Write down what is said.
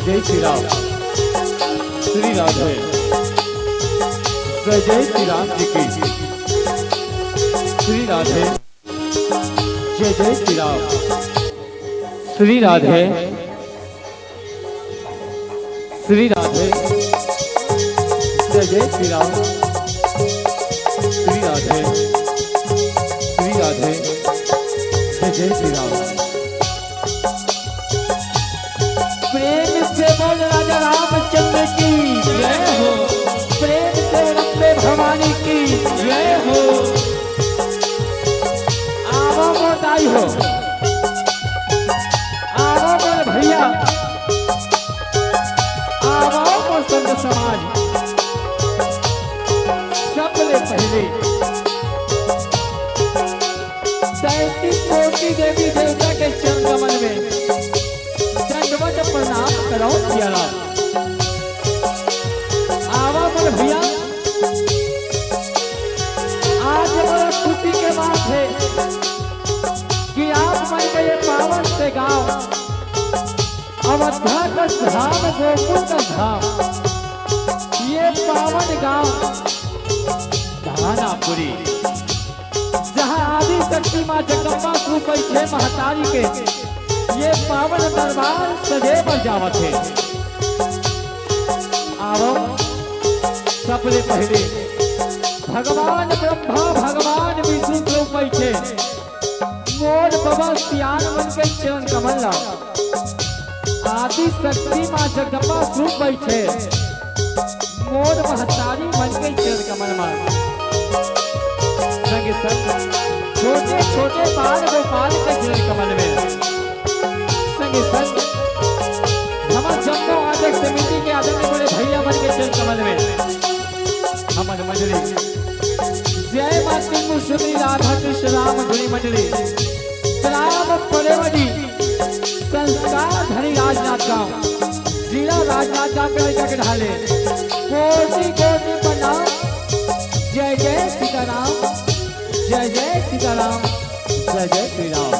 जय जय श्री राम। श्री राधे। जय जय श्री राम जी की। श्री राधे। जय जय श्री राम। श्री राधे। श्री राधे। जय जय श्री राम। श्री राधे। श्री राधे। जय जय श्री राम। प्रेम से बोल राजा रामचंद्र की जय हो। प्रेम से रंबे भवानी की जय हो। आवो मोदाई हो, आवो मोर भैया, आवो मोर संत समाज। सबले पहले 33 कोटि देवी देवता के चरण कमल में दंडवत प्रणाम करो सियारा। आवा मोर भैया, आज बड़ा खुशी के बात है कि आप मैं के ये पावन से गांव अवधा का धाम, गोकुल का धाम, ये पावन गांव धानापुरी, जहाँ आदि शक्ति माँ जगदम्बा स्वरूप बैठे महतारी के ये पावन दरबार सजे बजावत है। आओ सबसे पहले भगवान ब्रह्मा भगवान विष्णु स्वरूप बैठे मोर बाबा सियान मन के चरण कमल आदि शक्ति माँ जगदम्बा स्वरूप बैठे मोर महतारी मन के चरण कमल में संग संग छोटे छोटे बाल गोपाल के चरण कमल में हमारे जम्मू आदि समिति के आदरणीय बड़े भैया मन के चरण कमल में हमारे मंडली जय माता मुश्री राधा कृष्ण राम धुनी मंडली राम परेवड़ी संस्कार धनी राजनाथ गांव जिला राजनाथ के ढाले कोटि कोटि प्रणाम। जय जय सीताराम। जय जय सीताराम। जय जय श्री राम।